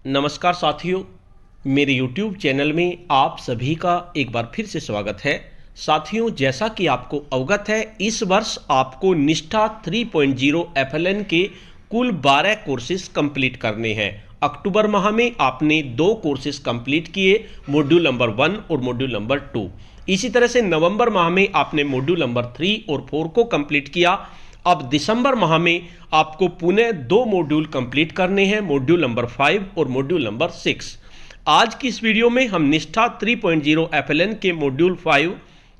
नमस्कार साथियों, मेरे YouTube चैनल में आप सभी का एक बार फिर से स्वागत है। साथियों, जैसा कि आपको अवगत है, इस वर्ष आपको निष्ठा 3.0 FLN के कुल 12 कोर्सेज कंप्लीट करने हैं। अक्टूबर माह में आपने 2 कोर्सेज कंप्लीट किए, मॉड्यूल नंबर 1 और मॉड्यूल नंबर 2। इसी तरह से नवंबर माह में आपने मॉड्यूल नंबर 3 और 4 को कंप्लीट किया। अब दिसंबर माह में आपको पुनः 2 मॉड्यूल कंप्लीट करने हैं, मॉड्यूल नंबर 5 और मॉड्यूल नंबर 6। आज की इस वीडियो में हम निष्ठा 3.0 FLN के मॉड्यूल 5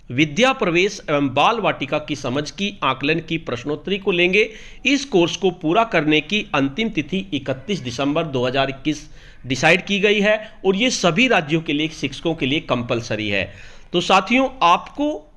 विद्या प्रवेश एवं बाल वाटिका की समझ की आकलन की प्रश्नोत्तरी को लेंगे। इस कोर्स को पूरा करने की अंतिम तिथि 31 दिसंबर 2021 डिसाइड की गई है और ये सभी राज्यों के लिए शिक्षकों के लिए कंपलसरी है। तो साथियों, आपको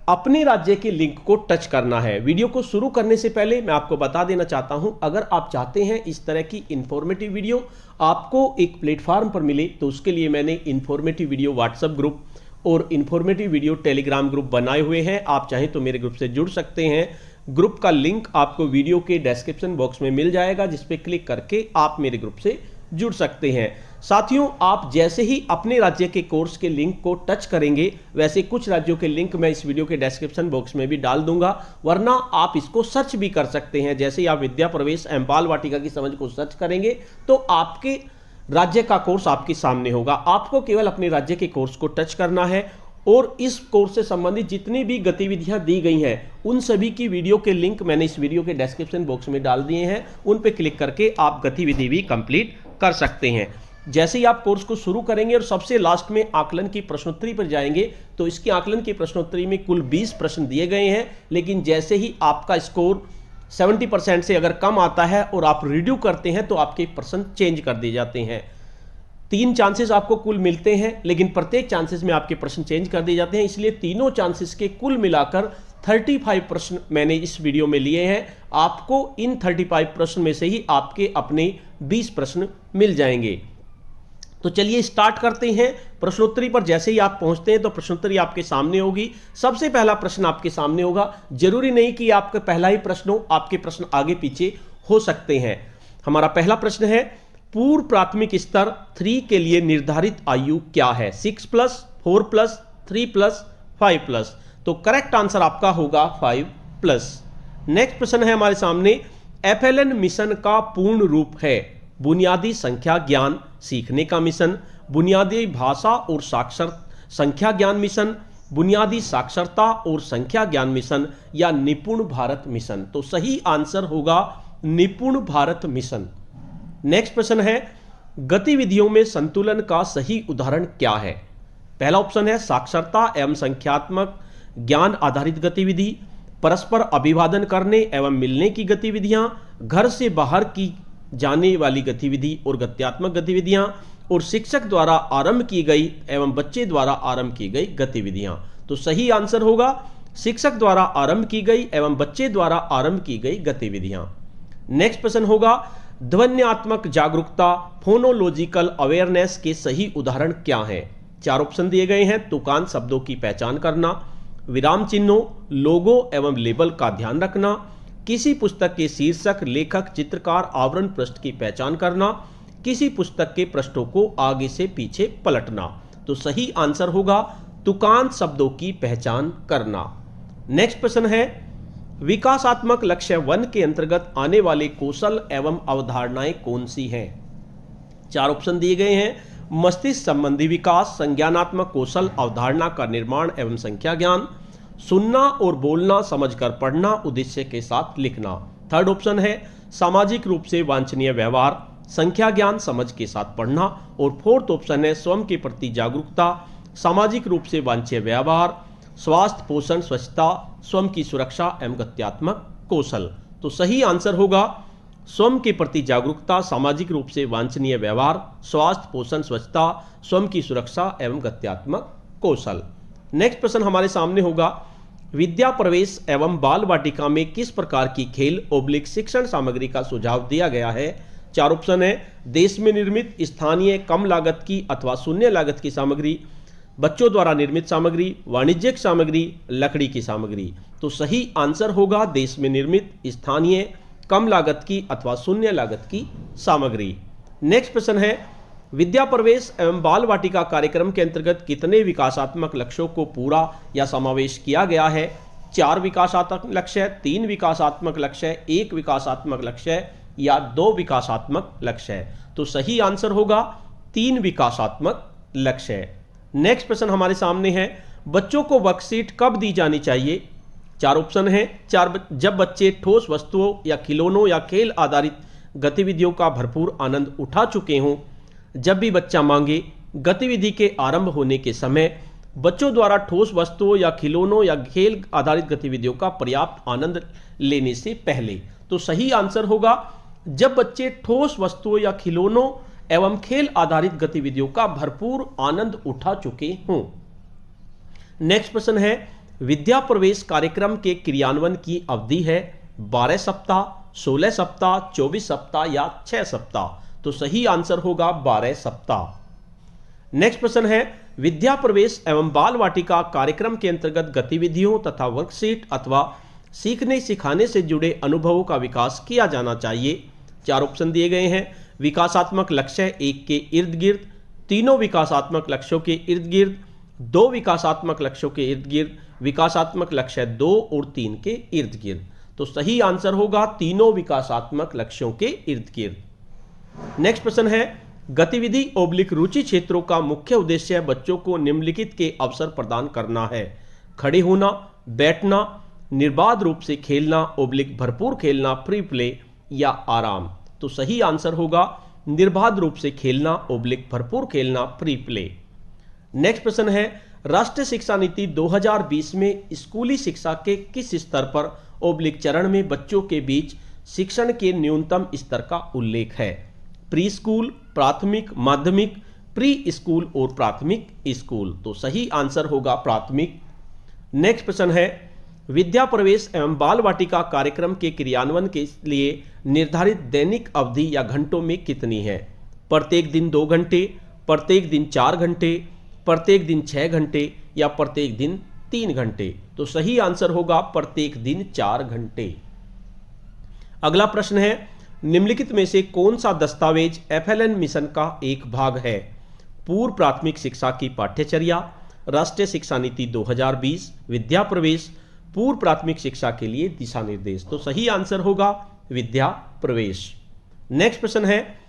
अपने राज्य के लिंक को टच करना है। वीडियो को शुरू करने से पहले मैं आपको बता देना चाहता हूं, अगर आप चाहते हैं इस तरह की इंफॉर्मेटिव वीडियो आपको एक प्लेटफॉर्म पर मिले, तो उसके लिए मैंने इंफॉर्मेटिव वीडियो व्हाट्सएप ग्रुप और इंफॉर्मेटिव वीडियो टेलीग्राम ग्रुप बनाए हुए हैं। आप चाहें तो मेरे ग्रुप से जुड़ सकते हैं। ग्रुप का लिंक आपको वीडियो के डिस्क्रिप्शन बॉक्स में मिल जाएगा, जिस पे क्लिक करके आप मेरे ग्रुप से जुड़ सकते हैं। साथियों, आप जैसे ही अपने राज्य के कोर्स के लिंक को टच करेंगे, वैसे कुछ राज्यों के लिंक मैं इस वीडियो के डिस्क्रिप्शन बॉक्स में भी डाल दूंगा, वरना आप इसको सर्च भी कर सकते हैं। जैसे ही आप विद्या प्रवेश एवं बाल वाटिका की समझ को सर्च करेंगे तो आपके राज्य का कोर्स आपके सामने होगा। आपको केवल अपने राज्य के कोर्स को टच करना है और इस कोर्स से संबंधित जितनी भी गतिविधियां दी गई हैं, उन सभी की वीडियो के लिंक मैंने इस वीडियो के डिस्क्रिप्शन बॉक्स में डाल दिए हैं। उन पे क्लिक करके आप गतिविधि भी कंप्लीट कर सकते हैं। जैसे ही आप कोर्स को शुरू करेंगे और सबसे लास्ट में आकलन की प्रश्नोत्तरी पर जाएंगे, तो इसकी आकलन की प्रश्नोत्तरी में कुल 20 प्रश्न दिए गए हैं। लेकिन जैसे ही आपका स्कोर 70% से अगर कम आता है और आप रिड्यू करते हैं, तो आपके प्रश्न चेंज कर दिए जाते हैं। 3 चांसेस आपको कुल मिलते हैं, लेकिन प्रत्येक चांसेस में आपके प्रश्न चेंज कर दिए जाते हैं। इसलिए तीनों चांसेस के कुल मिलाकर 35 प्रश्न मैंने इस वीडियो में लिए हैं। आपको इन 35 प्रश्न में से ही आपके अपने 20 प्रश्न मिल जाएंगे। तो चलिए स्टार्ट करते हैं। प्रश्नोत्तरी पर जैसे ही आप पहुंचते हैं तो प्रश्नोत्तरी आपके सामने होगी। सबसे पहला प्रश्न आपके सामने होगा। जरूरी नहीं कि आपका पहला ही प्रश्न हो, आपके प्रश्न आगे पीछे हो सकते हैं। हमारा पहला प्रश्न है, पूर्व प्राथमिक स्तर 3 के लिए निर्धारित आयु क्या है? 6+, 4+, 3+, 5+। तो करेक्ट आंसर आपका होगा 5+। नेक्स्ट प्रश्न है हमारे सामने, FLN मिशन का पूर्ण रूप है? बुनियादी संख्या ज्ञान सीखने का मिशन, बुनियादी भाषा और संख्या ज्ञान मिशन, बुनियादी साक्षरता और संख्या ज्ञान मिशन, या निपुण भारत मिशन। तो सही आंसर होगा निपुण भारत मिशन। नेक्स्ट प्रश्न है, गतिविधियों में संतुलन का सही उदाहरण क्या है? पहला ऑप्शन है साक्षरता एवं संख्यात्मक ज्ञान आधारित गतिविधि, परस्पर अभिवादन करने एवं मिलने की गतिविधियां, घर से बाहर की जाने वाली गतिविधि और गत्यात्मक गतिविधियां, और शिक्षक द्वारा आरंभ की गई एवं बच्चे द्वारा आरंभ की गई गतिविधियां। तो सही आंसर होगा शिक्षक द्वारा आरंभ की गई एवं बच्चे द्वारा आरंभ की गई गतिविधियां। नेक्स्ट प्रश्न होगा, ध्वन्यात्मक जागरूकता फोनोलॉजिकल अवेयरनेस के सही उदाहरण क्या है? 4 ऑप्शन दिए गए हैं। तुकान शब्दों की पहचान करना, विराम चिन्हों, लोगो एवं लेबल का ध्यान रखना, किसी पुस्तक के शीर्षक, लेखक, चित्रकार, आवरण पृष्ठ की पहचान करना, किसी पुस्तक के पृष्ठों को आगे से पीछे पलटना। तो सही आंसर होगा तुकान शब्दों की पहचान करना। नेक्स्ट प्रश्न है, विकासात्मक लक्ष्य 1 के अंतर्गत आने वाले कौशल एवं अवधारणाएं कौन सी हैं? 4 ऑप्शन दिए गए हैं। मस्तिष्क संबंधी विकास, संज्ञानात्मक कौशल, अवधारणा का निर्माण एवं संख्या ज्ञान, सुनना और बोलना, समझकर पढ़ना, उद्देश्य के साथ लिखना। थर्ड ऑप्शन है सामाजिक रूप से वांछनीय व्यवहार, संख्या ज्ञान, समझ के साथ पढ़ना, और फोर्थ ऑप्शन है स्वयं के प्रति जागरूकता, सामाजिक रूप से वांछनीय व्यवहार, स्वास्थ्य, पोषण, स्वच्छता, स्वयं की सुरक्षा एवं गत्यात्मक कौशल। तो सही आंसर होगा स्वयं के प्रति जागरूकता, सामाजिक रूप से वांछनीय व्यवहार, स्वास्थ्य, पोषण, स्वच्छता, स्वयं की सुरक्षा एवं गत्यात्मक कौशल। नेक्स्ट प्रश्न हमारे सामने होगा, विद्या प्रवेश एवं बाल वाटिका में किस प्रकार की खेल / शिक्षण सामग्री का सुझाव दिया गया है? 4 ऑप्शन है। देश में निर्मित, स्थानीय, कम लागत की अथवा शून्य लागत की सामग्री, बच्चों द्वारा निर्मित सामग्री, वाणिज्यिक सामग्री, लकड़ी की सामग्री। तो सही आंसर होगा देश में निर्मित, स्थानीय, कम लागत की अथवा शून्य लागत की सामग्री। नेक्स्ट प्रश्न है, विद्या प्रवेश एवं बाल वाटिका कार्यक्रम के अंतर्गत कितने विकासात्मक लक्ष्यों को पूरा या समावेश किया गया है? 4 विकासात्मक लक्ष्य, 3 विकासात्मक लक्ष्य, 1 विकासात्मक लक्ष्य या 2 विकासात्मक लक्ष्य? तो सही आंसर होगा 3 विकासात्मक लक्ष्य। नेक्स्ट प्रश्न हमारे सामने है, बच्चों को वर्कशीट कब दी जानी चाहिए? 4 ऑप्शन है। जब बच्चे ठोस वस्तुओं या खिलौनों या खेल आधारित गतिविधियों का भरपूर आनंद उठा चुके हों, जब भी बच्चा मांगे, गतिविधि के आरंभ होने के समय, बच्चों द्वारा ठोस वस्तुओं या खिलौनों या खेल आधारित गतिविधियों का पर्याप्त आनंद लेने से पहले। तो सही आंसर होगा जब बच्चे ठोस वस्तुओं या खिलौनों एवं खेल आधारित गतिविधियों का भरपूर आनंद उठा चुके हों। नेक्स्ट प्रश्न है, विद्या प्रवेश कार्यक्रम के क्रियान्वयन की अवधि है 12 सप्ताह, 16 सप्ताह, 24 सप्ताह या 6 सप्ताह? तो सही आंसर होगा 12 सप्ताह। नेक्स्ट प्रश्न है, विद्या प्रवेश एवं बाल वाटिका कार्यक्रम के अंतर्गत गतिविधियों तथा वर्कशीट अथवा सीखने सिखाने से जुड़े अनुभवों का विकास किया जाना चाहिए। 4 ऑप्शन दिए गए हैं। विकासात्मक लक्ष्य 1 के इर्द गिर्द, 3 विकासात्मक लक्ष्यों के इर्द गिर्द, 2 विकासात्मक लक्ष्यों के इर्द गिर्द, विकासात्मक लक्ष्य 2 और 3 के इर्द गिर्द। तो सही आंसर होगा 3 विकासात्मक लक्ष्यों के इर्द गिर्द। नेक्स्ट प्रश्न है, गतिविधि ओब्लिक रुचि क्षेत्रों का मुख्य उद्देश्य बच्चों को निम्नलिखित के अवसर प्रदान करना है। खड़े होना, बैठना, निर्बाध रूप से खेलना ओब्लिक भरपूर खेलना, फ्री प्ले या आराम? तो सही आंसर होगा निर्बाध रूप से खेलना ओब्लिक भरपूर खेलना, फ्री प्ले। नेक्स्ट प्रश्न है, राष्ट्रीय शिक्षा नीति 2020 में स्कूली शिक्षा के किस स्तर पर ओब्लिक चरण में बच्चों के बीच शिक्षण के न्यूनतम स्तर का उल्लेख है? प्री स्कूल, प्राथमिक, माध्यमिक, प्री स्कूल और प्राथमिक स्कूल? तो सही आंसर होगा प्राथमिक। नेक्स्ट प्रश्न है, विद्या प्रवेश एवं बाल वाटिका कार्यक्रम के क्रियान्वयन के लिए निर्धारित दैनिक अवधि या घंटों में कितनी है? प्रत्येक दिन 2 घंटे, प्रत्येक दिन 4 घंटे, प्रत्येक दिन 6 घंटे या प्रत्येक दिन 3 घंटे? तो सही आंसर होगा प्रत्येक दिन 4 घंटे। अगला प्रश्न है, निम्नलिखित में से कौन सा दस्तावेज FLN मिशन का एक भाग है? पूर्व प्राथमिक शिक्षा की पाठ्यचर्या, राष्ट्रीय शिक्षा नीति 2020, विद्या प्रवेश, पूर्व प्राथमिक शिक्षा के लिए दिशा निर्देश? तो सही आंसर होगा विद्या प्रवेश। नेक्स्ट प्रश्न है,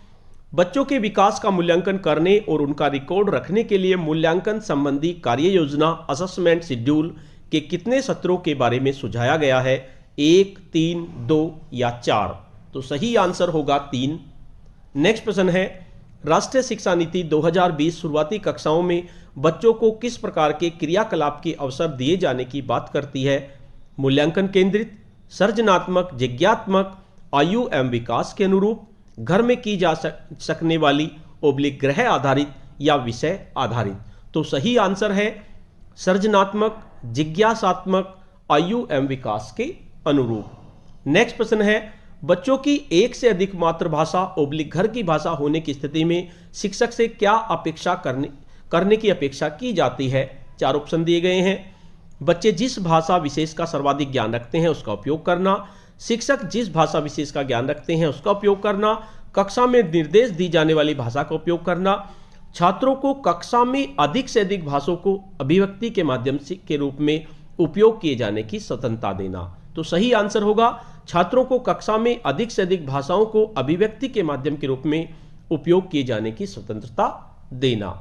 बच्चों के विकास का मूल्यांकन करने और उनका रिकॉर्ड रखने के लिए मूल्यांकन संबंधी कार्य योजना असेसमेंट शेड्यूल के कितने सत्रों के बारे में सुझाया गया है? 1, 3, 2 या 4? तो सही आंसर होगा 3। नेक्स्ट प्रश्न है, राष्ट्रीय शिक्षा नीति 2020 शुरुआती कक्षाओं में बच्चों को किस प्रकार के क्रियाकलाप के अवसर दिए जाने की बात करती है? मूल्यांकन केंद्रित, सृजनात्मक, जिज्ञात्मक, आयु एवं विकास के अनुरूप, घर में की जा सकने वाली ओब्लिक ग्रह आधारित या विषय आधारित? तो सही आंसर है सृजनात्मक, जिज्ञासात्मक, आयु एवं विकास के अनुरूप। नेक्स्ट प्रश्न है, बच्चों की एक से अधिक मातृभाषा ओब्लिक घर की भाषा होने की स्थिति में शिक्षक से क्या अपेक्षा करने की अपेक्षा की जाती है? 4 ऑप्शन दिए गए हैं। बच्चे जिस भाषा विशेष का सर्वाधिक ज्ञान रखते हैं उसका उपयोग करना, शिक्षक जिस भाषा विशेष का ज्ञान रखते हैं उसका उपयोग करना, कक्षा में निर्देश दी जाने वाली भाषा का उपयोग करना, छात्रों को कक्षा में अधिक से अधिक भाषाओं को अभिव्यक्ति के माध्यम से के रूप में उपयोग किए जाने की स्वतंत्रता देना। तो सही आंसर होगा छात्रों को कक्षा में अधिक से अधिक भाषाओं को अभिव्यक्ति के माध्यम के रूप में उपयोग किए जाने की स्वतंत्रता देना।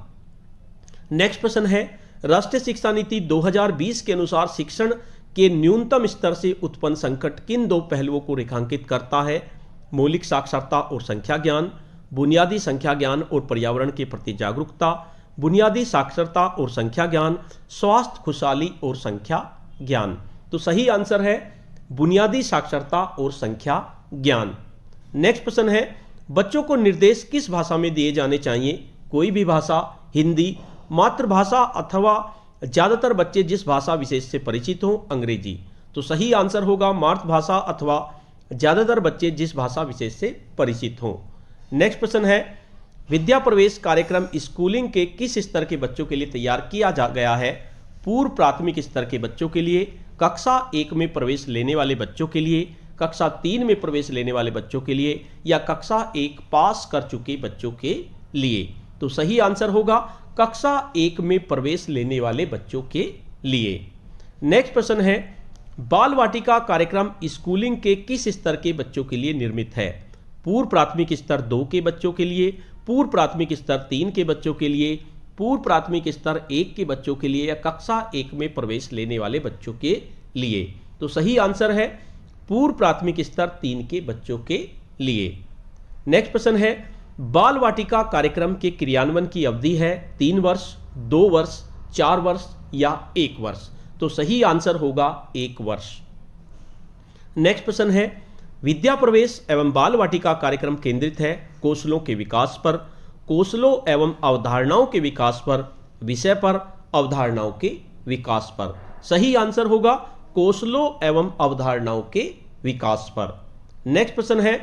नेक्स्ट प्रश्न है, राष्ट्रीय शिक्षा नीति 2020 के अनुसार शिक्षण के न्यूनतम स्तर से उत्पन्न संकट किन 2 पहलुओं को रेखांकित करता है? मौलिक साक्षरता और संख्या ज्ञान, बुनियादी संख्या ज्ञान और पर्यावरण के प्रति जागरूकता, बुनियादी साक्षरता और संख्या ज्ञान, स्वास्थ्य, खुशहाली और संख्या ज्ञान? तो सही आंसर है बुनियादी साक्षरता और संख्या ज्ञान। नेक्स्ट प्रश्न है, बच्चों को निर्देश किस भाषा में दिए जाने चाहिए? कोई भी भाषा, हिंदी, मातृभाषा अथवा ज्यादातर बच्चे जिस भाषा विशेष से परिचित हों, अंग्रेजी? तो सही आंसर होगा मातृभाषा अथवा ज्यादातर बच्चे जिस भाषा विशेष से परिचित हों। नेक्स्ट प्रश्न है, विद्या प्रवेश कार्यक्रम स्कूलिंग के किस स्तर के बच्चों के लिए तैयार किया गया है? पूर्व प्राथमिक स्तर के बच्चों के लिए, कक्षा 1 में प्रवेश लेने वाले बच्चों के लिए, कक्षा 3 में प्रवेश लेने वाले बच्चों के लिए या कक्षा 1 पास कर चुके बच्चों के लिए। तो सही आंसर होगा कक्षा 1 में प्रवेश लेने वाले बच्चों के लिए। नेक्स्ट प्रश्न है, बाल वाटिका कार्यक्रम स्कूलिंग के किस स्तर के बच्चों के लिए निर्मित है? पूर्व प्राथमिक स्तर 2 के बच्चों के लिए, पूर्व प्राथमिक स्तर 3 के बच्चों के लिए, पूर्व प्राथमिक स्तर 1 के बच्चों के लिए या कक्षा 1 में प्रवेश लेने वाले बच्चों के लिए। तो सही आंसर है पूर्व प्राथमिक स्तर 3 के बच्चों के लिए। नेक्स्ट प्रश्न है, बाल वाटिका कार्यक्रम के क्रियान्वयन की अवधि है 3 वर्ष, 2 वर्ष, 4 वर्ष या 1 वर्ष। तो सही आंसर होगा 1 वर्ष। नेक्स्ट प्रश्न है, विद्या प्रवेश एवं बाल वाटिका कार्यक्रम केंद्रित है कौशलों के विकास पर, कौशलों एवं अवधारणाओं के विकास पर, विषय पर, अवधारणाओं के विकास पर। सही आंसर होगा कौशलों एवं अवधारणाओं के विकास पर। नेक्स्ट प्रश्न है,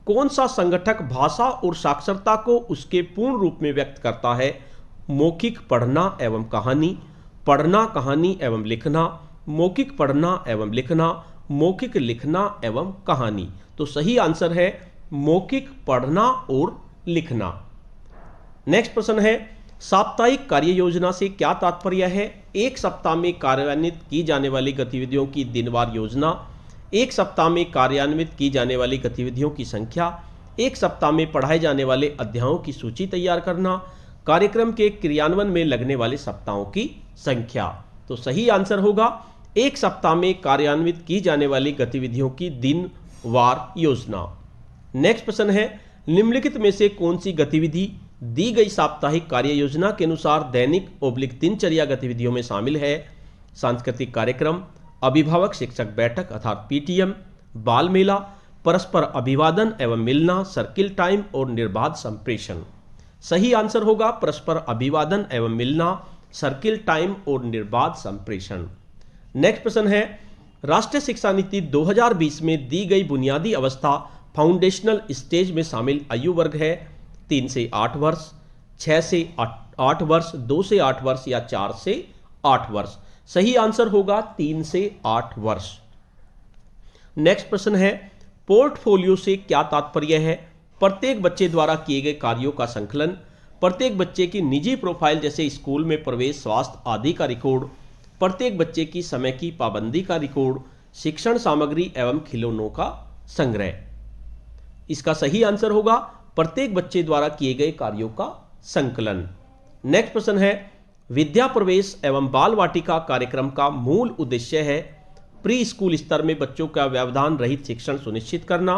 कौन सा संगठक भाषा और साक्षरता को उसके पूर्ण रूप में व्यक्त करता है? मौखिक पढ़ना एवं कहानी, पढ़ना कहानी एवं लिखना, मौखिक पढ़ना एवं लिखना, मौखिक लिखना एवं कहानी। तो सही आंसर है मौखिक पढ़ना और लिखना। नेक्स्ट प्रश्न है, साप्ताहिक कार्य योजना से क्या तात्पर्य है? एक सप्ताह में कार्यान्वित की जाने वाली गतिविधियों की दिनवार योजना, एक सप्ताह में कार्यान्वित की जाने वाली गतिविधियों की संख्या, एक सप्ताह में पढ़ाए जाने वाले अध्यायों की सूची तैयार करना, कार्यक्रम के क्रियान्वयन में लगने वाले सप्ताहों की संख्या। तो सही आंसर होगा एक सप्ताह में कार्यान्वित की जाने वाली गतिविधियों की दिनवार योजना। नेक्स्ट प्रश्न है, निम्नलिखित में से कौन सी गतिविधि दी गई साप्ताहिक कार्य योजना के अनुसार दैनिक / दिनचर्या गतिविधियों में शामिल है? सांस्कृतिक कार्यक्रम, अभिभावक शिक्षक बैठक अर्थात पीटीएम, बाल मेला, परस्पर अभिवादन एवं मिलना, सर्किल टाइम और निर्बाध संप्रेषण। सही आंसर होगा परस्पर अभिवादन एवं मिलना, सर्किल टाइम और निर्बाध संप्रेषण। नेक्स्ट प्रश्न है, राष्ट्रीय शिक्षा नीति 2020 में दी गई बुनियादी अवस्था फाउंडेशनल स्टेज में शामिल आयु वर्ग है? 3 से 8 वर्ष, 6 से 8 वर्ष, 2 से 8 वर्ष या 4 से 8 वर्ष। सही आंसर होगा 3 से 8 वर्ष। नेक्स्ट प्रश्न है, पोर्टफोलियो से क्या तात्पर्य है? प्रत्येक बच्चे द्वारा किए गए कार्यों का संकलन, प्रत्येक बच्चे की निजी प्रोफाइल जैसे स्कूल में प्रवेश, स्वास्थ्य आदि का रिकॉर्ड, प्रत्येक बच्चे की समय की पाबंदी का रिकॉर्ड, शिक्षण सामग्री एवं खिलौनों का संग्रह। इसका सही आंसर होगा प्रत्येक बच्चे द्वारा किए गए कार्यों का संकलन। नेक्स्ट प्रश्न है, विद्या प्रवेश एवं बाल वाटिका कार्यक्रम का मूल उद्देश्य है? प्री स्कूल स्तर में बच्चों का व्यवधान रहित शिक्षण सुनिश्चित करना,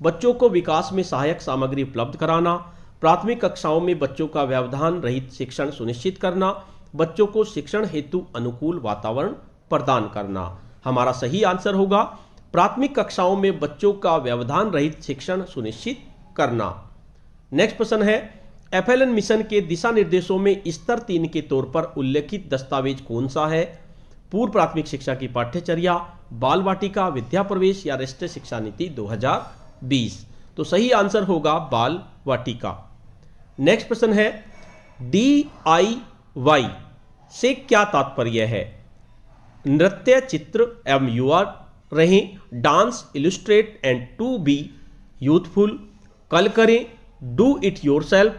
बच्चों को विकास में सहायक सामग्री उपलब्ध कराना, प्राथमिक कक्षाओं में बच्चों का व्यवधान रहित शिक्षण सुनिश्चित करना, बच्चों को शिक्षण हेतु अनुकूल वातावरण प्रदान करना। हमारा सही आंसर होगा प्राथमिक कक्षाओं में बच्चों का व्यवधान रहित शिक्षण सुनिश्चित करना। नेक्स्ट प्रश्न है, एफएलएन मिशन के दिशा निर्देशों में स्तर 3 के तौर पर उल्लेखित दस्तावेज कौन सा है? पूर्व प्राथमिक शिक्षा की पाठ्यचर्या, बाल वाटिका, विद्या प्रवेश या राष्ट्रीय शिक्षा नीति 2020। तो सही आंसर होगा बाल वाटिका। नेक्स्ट प्रश्न है, DIY से क्या तात्पर्य है? नृत्य, चित्र एवं युवा रहें, dance, illustrate and to be youthful, कल करें, डू इट योरसेल्फ,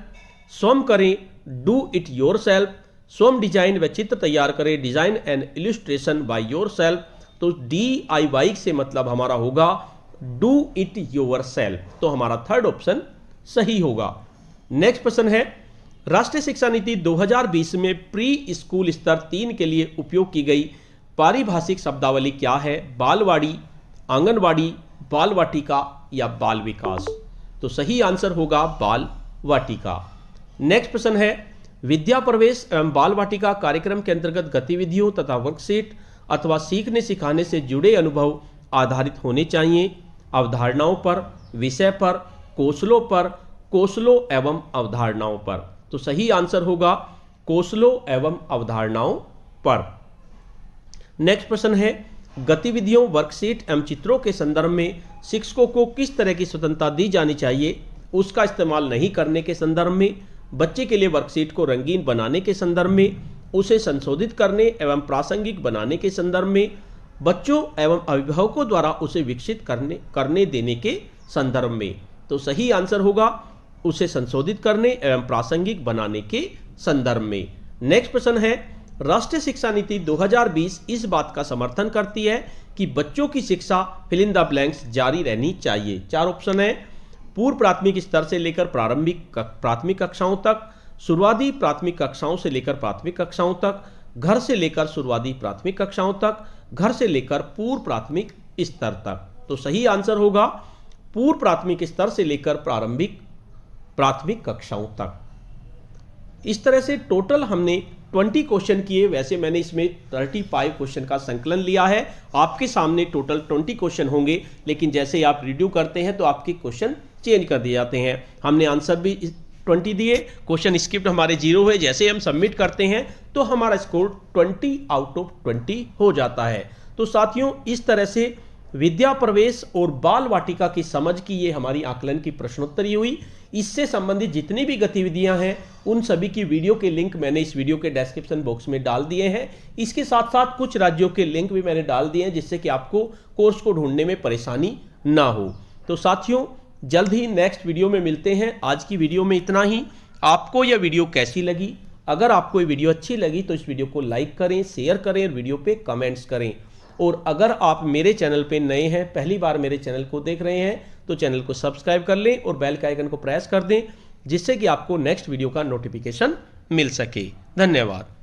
स्वयं करें, डू इट योरसेल्फ, स्वयं डिजाइन व चित्र तैयार करें, design and illustration by yourself. तो DIY से मतलब हमारा होगा डू इट योरसेल्फ। तो हमारा थर्ड ऑप्शन सही होगा। नेक्स्ट प्रश्न है, राष्ट्रीय शिक्षा नीति 2020 में प्री स्कूल स्तर 3 के लिए उपयोग की गई पारिभाषिक शब्दावली क्या है? बालवाड़ी, आंगनवाड़ी, बाल वाटिका या बाल विकास। तो सही आंसर होगा बाल वाटिका। नेक्स्ट प्रश्न है, विद्या प्रवेश एवं बाल वाटिका कार्यक्रम के अंतर्गत गतिविधियों तथा वर्कशीट अथवा सीखने सिखाने से जुड़े अनुभव आधारित होने चाहिए? अवधारणाओं पर, विषय पर, कौशलों पर, कौशलों एवं अवधारणाओं पर। तो सही आंसर होगा कौशलों एवं अवधारणाओं पर। नेक्स्ट प्रश्न है, गतिविधियों, वर्कशीट एवं चित्रों के संदर्भ में शिक्षकों को किस तरह की स्वतंत्रता दी जानी चाहिए? उसका इस्तेमाल नहीं करने के संदर्भ में, बच्चे के लिए वर्कशीट को रंगीन बनाने के संदर्भ में, उसे संशोधित करने एवं प्रासंगिक बनाने के संदर्भ में, बच्चों एवं अभिभावकों द्वारा उसे विकसित करने देने के संदर्भ में। तो सही आंसर होगा उसे संशोधित करने एवं प्रासंगिक बनाने के संदर्भ में। नेक्स्ट प्रश्न है, राष्ट्रीय शिक्षा नीति 2020 इस बात का समर्थन करती है कि बच्चों की शिक्षा फिल इन द ब्लैंक्स जारी रहनी चाहिए। 4 ऑप्शन है, पूर्व प्राथमिक स्तर से लेकर प्राथमिक कक्षाओं तक, शुरुआती प्राथमिक कक्षाओं से लेकर प्राथमिक कक्षाओं तक, घर से लेकर शुरुआती प्राथमिक कक्षाओं तक, घर से लेकर पूर्व प्राथमिक स्तर तक। तो सही आंसर होगा पूर्व प्राथमिक स्तर से लेकर प्राथमिक कक्षाओं तक। इस तरह से टोटल हमने 20 क्वेश्चन किए। वैसे मैंने इसमें 35 क्वेश्चन का संकलन लिया है। आपके सामने टोटल 20 क्वेश्चन होंगे, लेकिन जैसे ही आप रिव्यू करते हैं तो आपके क्वेश्चन चेंज कर दिए जाते हैं। हमने आंसर भी 20 दिए, क्वेश्चन स्क्रिप्ट हमारे 0 है। जैसे हम सबमिट करते हैं तो हमारा स्कोर 20 आउट ऑफ 20 हो जाता है। तो साथियों, इस तरह से विद्या प्रवेश और बाल वाटिका की समझ की ये हमारी आकलन की प्रश्नोत्तरी हुई। इससे संबंधित जितनी भी गतिविधियां हैं उन सभी की वीडियो के लिंक मैंने इस वीडियो के डिस्क्रिप्शन बॉक्स में डाल दिए हैं। इसके साथ साथ कुछ राज्यों के लिंक भी मैंने डाल दिए हैं, जिससे कि आपको कोर्स को ढूंढने में परेशानी ना हो। तो साथियों, जल्द ही नेक्स्ट वीडियो में मिलते हैं। आज की वीडियो में इतना ही। आपको यह वीडियो कैसी लगी? अगर आपको ये वीडियो अच्छी लगी तो इस वीडियो को लाइक करें, शेयर करें और वीडियो पे कमेंट्स करें। और अगर आप मेरे चैनल पे नए हैं, पहली बार मेरे चैनल को देख रहे हैं, तो चैनल को सब्सक्राइब कर लें और बेल के आइकन को प्रेस कर दें, जिससे कि आपको नेक्स्ट वीडियो का नोटिफिकेशन मिल सके। धन्यवाद।